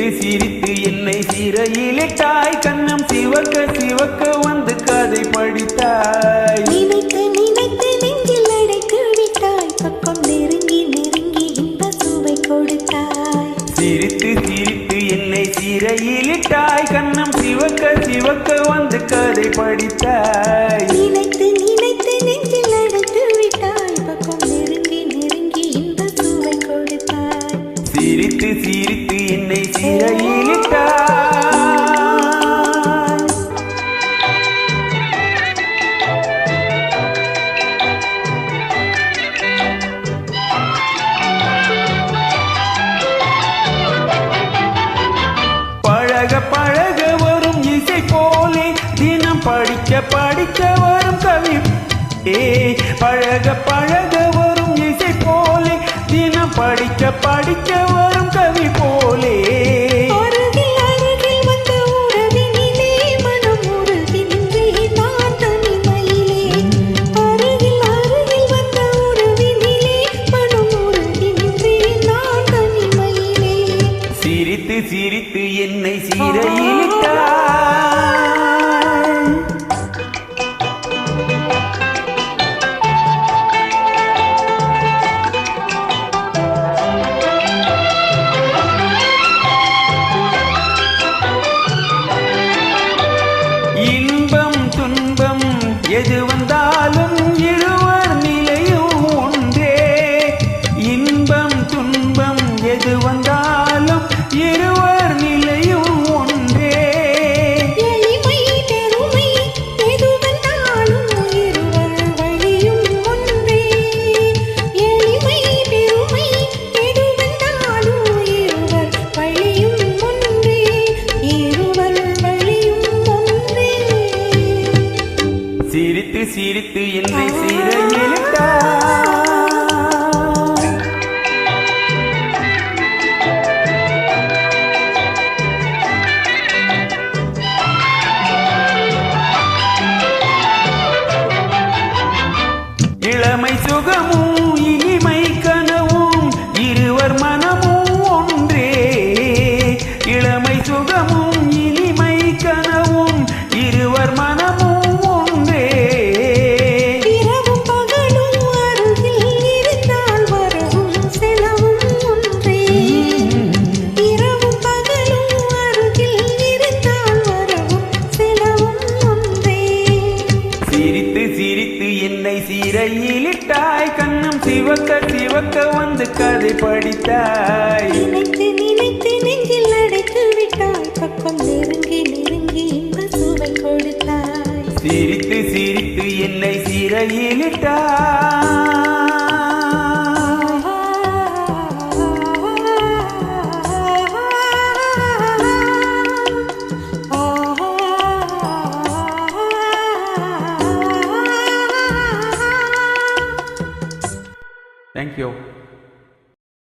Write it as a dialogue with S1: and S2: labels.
S1: சிரித்து சிரித்து என்னை சிறையிலிட்டாய். கண்ணம் சிவக்க சிவக்க வந்து கதை படித்தாய்.
S2: நினைத்து நினைத்து நெஞ்சில் அடைத்து விட்டாய். பக்கம் நெருங்கி நெருங்கி இந்த சுவை கொடுத்தாய்.
S1: சிரித்து சிரித்து என்னை சிறையிலிட்டாய். கண்ணம் சிவக்க சிவக்க வந்து கதை படித்தாய்.
S2: நினைத்து நினைத்து நெஞ்சில் அடைத்து விட்டாய். பக்கம் நெருங்கி நெருங்கி இந்த சுவை கொடுத்தாய்.
S1: சிரித்து சிரித்து என்னை சிறையிலிட்டாய். பழக பழக வரும் இசை போலே தினம் படிக்க படிக்க வரும் கவி. பழக பழக வரும் இசை போலே தினம் படிக்க படிக்க வரும் கவி போலே.
S2: அருகில் அருகில் வந்த உறவினிலே மனம் உருகி நின்றே நான் தனிமையிலே. அருகில் அருகில் வந்த உறவினிலே மனம் உருகி நின்றே நான் தனிமையிலே.
S1: சிரித்து சிரித்து என்னை சிறையிலிட்டாய். இன்பம் துன்பம் எது வந்தாலும் இருவர் நிலையும் ஒன்றே. இன்பம் துன்பம் எது வந்தாலும் இருவர் நிலையும் ஒன்றே.
S2: எளிமை பெருமை எது வந்தாலும் இருவர் வழியும் ஒன்றே. எளிமை பெருமை எது வந்தாலும் இருவர் வழியும் ஒன்றே. இருவர் வழியும் ஒன்றே.
S1: சிரித்து சிரித்து என்னை சிறையிலிட்டாய். இளமை சுகமும் இனிமை கனவும் இருவர் மனமும் ஒன்றே. இளமை சுகமும் இனிமை கனவும் இருவர் மனமும் ஒன்றே.
S2: இரவும் பகலும் அருகில் இருந்தால் வரவும் செலவும் ஒன்றே. இரவும் பகலும் அருகில் இருந்தால் வரவும் செலவும் ஒன்றே.
S1: சிரித்து சிரித்து என்னை சிறையிலிட்டாய். கண்ணம் சிவக்க சிவக்க வந்து கதை படித்தாய்.
S2: நினைத்து நினைத்து நெஞ்சில் அடைத்து விட்டாய். பக்கம் நெருங்கி நெருங்கி இந்த சுவை கொடுத்தாய்.
S1: சிரித்து சிரித்து என்னை சிறையிலிட்டாய்.